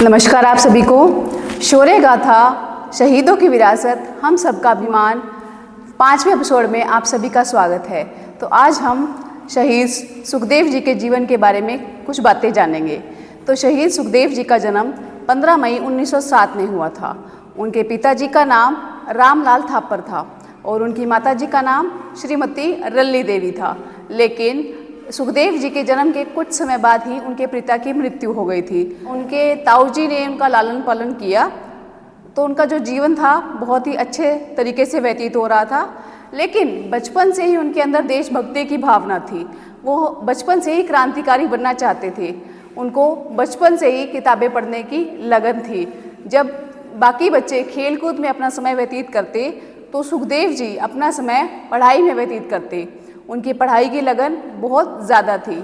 नमस्कार आप सभी को। शौर्य गाथा, शहीदों की विरासत, हम सबका अभिमान 5वें एपिसोड में आप सभी का स्वागत है। तो आज हम शहीद सुखदेव जी के जीवन के बारे में कुछ बातें जानेंगे। तो शहीद सुखदेव जी का जन्म 15 मई 1907 में हुआ था। उनके पिताजी का नाम रामलाल थापर था और उनकी माताजी का नाम श्रीमती रल्ली देवी था। लेकिन सुखदेव जी के जन्म के कुछ समय बाद ही उनके पिता की मृत्यु हो गई थी। उनके ताऊजी ने उनका लालन पालन किया, तो उनका जो जीवन था बहुत ही अच्छे तरीके से व्यतीत हो रहा था। लेकिन बचपन से ही उनके अंदर देशभक्ति की भावना थी। वो बचपन से ही क्रांतिकारी बनना चाहते थे। उनको बचपन से ही किताबें पढ़ने की लगन थी। जब बाकी बच्चे खेल कूद में अपना समय व्यतीत करते तो सुखदेव जी अपना समय पढ़ाई में व्यतीत करते। उनकी पढ़ाई की लगन बहुत ज़्यादा थी।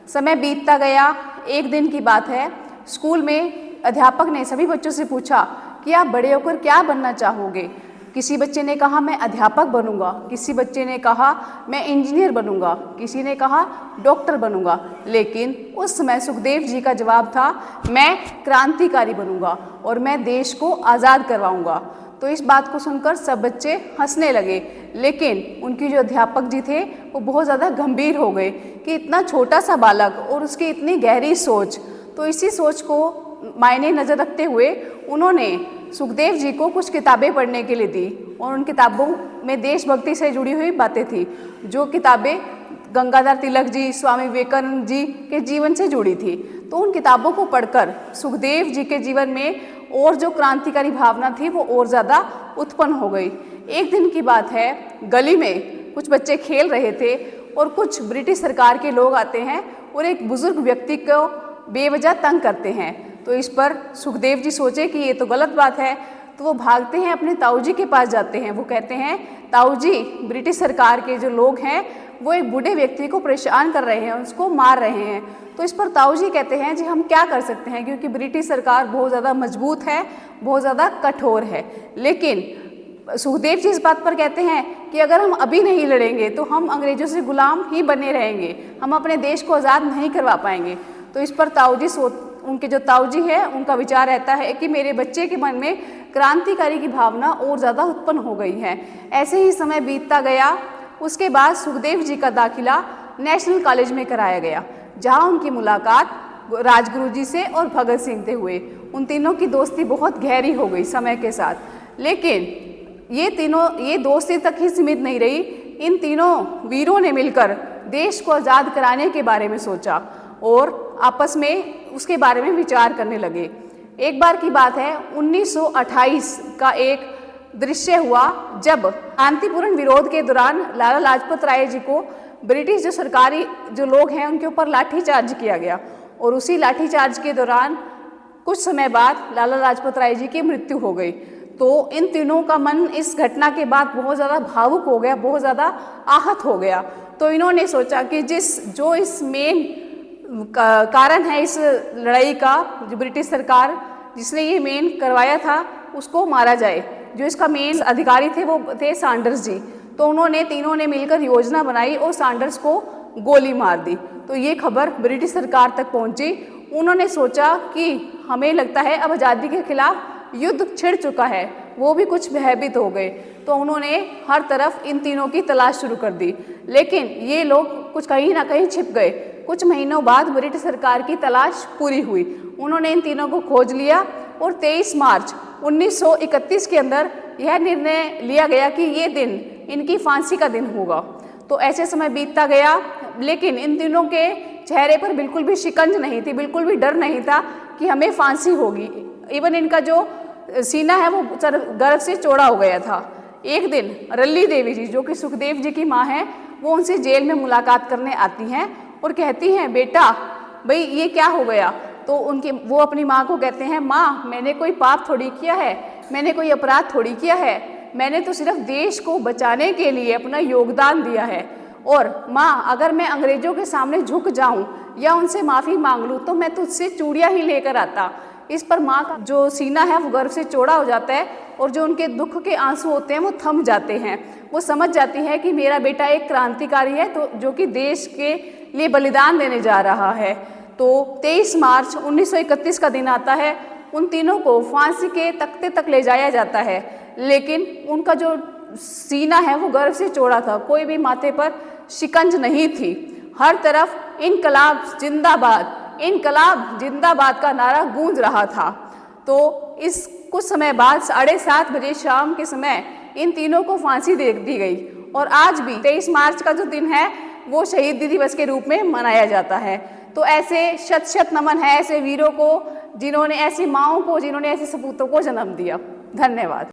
समय बीतता गया। एक दिन की बात है, स्कूल में अध्यापक ने सभी बच्चों से पूछा कि आप बड़े होकर क्या बनना चाहोगे। किसी बच्चे ने कहा मैं अध्यापक बनूंगा, किसी बच्चे ने कहा मैं इंजीनियर बनूंगा, किसी ने कहा डॉक्टर बनूंगा। लेकिन उस समय सुखदेव जी का जवाब था मैं क्रांतिकारी बनूंगा और मैं देश को आज़ाद करवाऊंगा। तो इस बात को सुनकर सब बच्चे हंसने लगे। लेकिन उनकी जो अध्यापक जी थे वो बहुत ज़्यादा गंभीर हो गए कि इतना छोटा सा बालक और उसकी इतनी गहरी सोच। तो इसी सोच को मायने नज़र रखते हुए उन्होंने सुखदेव जी को कुछ किताबें पढ़ने के लिए दी और उन किताबों में देशभक्ति से जुड़ी हुई बातें थी। जो किताबें गंगाधर तिलक जी, स्वामी विवेकानंद जी के जीवन से जुड़ी थी। तो उन किताबों को पढ़कर सुखदेव जी के जीवन में और जो क्रांतिकारी भावना थी वो और ज़्यादा उत्पन्न हो गई। एक दिन की बात है, गली में कुछ बच्चे खेल रहे थे और कुछ ब्रिटिश सरकार के लोग आते हैं और एक बुजुर्ग व्यक्ति को बेवजह तंग करते हैं। तो इस पर सुखदेव जी सोचे कि ये तो गलत बात है। तो वो भागते हैं, अपने ताऊजी के पास जाते हैं। वो कहते हैं ताऊजी, ब्रिटिश सरकार के जो लोग हैं वो एक बूढ़े व्यक्ति को परेशान कर रहे हैं, उसको मार रहे हैं। तो इस पर ताऊजी कहते हैं जी हम क्या कर सकते हैं, क्योंकि ब्रिटिश सरकार बहुत ज़्यादा मजबूत है, बहुत ज़्यादा कठोर है। लेकिन सुखदेव जी इस बात पर कहते हैं कि अगर हम अभी नहीं लड़ेंगे तो हम अंग्रेजों से गुलाम ही बने रहेंगे, हम अपने देश को आज़ाद नहीं करवा पाएंगे। तो इस पर ताऊजी उनके जो ताऊजी है उनका विचार रहता है कि मेरे बच्चे के मन में क्रांतिकारी की भावना और ज़्यादा उत्पन्न हो गई है। ऐसे ही समय बीतता गया। उसके बाद सुखदेव जी का दाखिला नेशनल कॉलेज में कराया गया, जहाँ उनकी मुलाकात राजगुरु जी से और भगत सिंह से हुए। उन तीनों की दोस्ती बहुत गहरी हो गई समय के साथ। लेकिन ये दोस्ती तक ही सीमित नहीं रही। इन तीनों वीरों ने मिलकर देश को आज़ाद कराने के बारे में सोचा और आपस में उसके बारे में विचार करने लगे। एक बार की बात है, 1928 का एक दृश्य हुआ जब शांतिपूर्ण विरोध के दौरान लाला लाजपत राय जी को ब्रिटिश जो सरकारी जो लोग हैं उनके ऊपर लाठीचार्ज किया गया। और उसी लाठीचार्ज के दौरान कुछ समय बाद लाला लाजपत राय जी की मृत्यु हो गई। तो इन तीनों का मन इस घटना के बाद बहुत ज़्यादा भावुक हो गया, बहुत ज़्यादा आहत हो गया। तो इन्होंने सोचा कि जो इस मेन कारण है इस लड़ाई का, जो ब्रिटिश सरकार जिसने ये मेन करवाया था उसको मारा जाए। जो इसका मेन अधिकारी थे वो थे सैंडर्स जी। तो उन्होंने तीनों ने मिलकर योजना बनाई और सैंडर्स को गोली मार दी। तो ये खबर ब्रिटिश सरकार तक पहुंची। उन्होंने सोचा कि हमें लगता है अब आज़ादी के खिलाफ युद्ध छिड़ चुका है, वो भी कुछ भयभीत हो गए। तो उन्होंने हर तरफ इन तीनों की तलाश शुरू कर दी। लेकिन ये लोग कुछ कहीं ना कहीं छिप गए। कुछ महीनों बाद ब्रिटिश सरकार की तलाश पूरी हुई। उन्होंने इन तीनों को खोज लिया और 23 मार्च 1931 के अंदर यह निर्णय लिया गया कि ये दिन इनकी फांसी का दिन होगा। तो ऐसे समय बीतता गया, लेकिन इन तीनों के चेहरे पर बिल्कुल भी शिकंज नहीं थी, बिल्कुल भी डर नहीं था कि हमें फांसी होगी। इवन इनका जो सीना है वो गर्व से चौड़ा हो गया था। एक दिन रल्ली देवी जी, जो कि सुखदेव जी की माँ है, वो उनसे जेल में मुलाकात करने आती हैं और कहती हैं बेटा भाई ये क्या हो गया। तो वो अपनी माँ को कहते हैं माँ मैंने कोई पाप थोड़ी किया है, मैंने कोई अपराध थोड़ी किया है, मैंने तो सिर्फ देश को बचाने के लिए अपना योगदान दिया है। और माँ अगर मैं अंग्रेजों के सामने झुक जाऊं या उनसे माफ़ी मांग लूँ तो मैं तुझसे चूड़ियाँ ही लेकर आता। इस पर माँ का जो सीना है वो गर्व से चौड़ा हो जाता है और जो उनके दुख के आंसू होते हैं वो थम जाते हैं। वो समझ जाती है कि मेरा बेटा एक क्रांतिकारी है तो जो कि देश के लिए बलिदान देने जा रहा है। तो 23 मार्च 1931 का दिन आता है उन तीनों को फांसी के तख्ते तक ले जाया जाता है, लेकिन उनका जो सीना है वो गर्व से चौड़ा था, कोई भी माथे पर शिकंज नहीं थी। हर तरफ इनकलाब जिंदाबाद, इनकलाब जिंदाबाद का नारा गूंज रहा था। तो इस कुछ समय बाद 7:30 बजे शाम के समय इन तीनों को फांसी दे दी गई और आज भी 23 मार्च का जो दिन है वो शहीद दिवस के रूप में मनाया जाता है। तो ऐसे शत शत नमन है ऐसे वीरों को, जिन्होंने ऐसी माँओं को, जिन्होंने ऐसे सपूतों को जन्म दिया। धन्यवाद।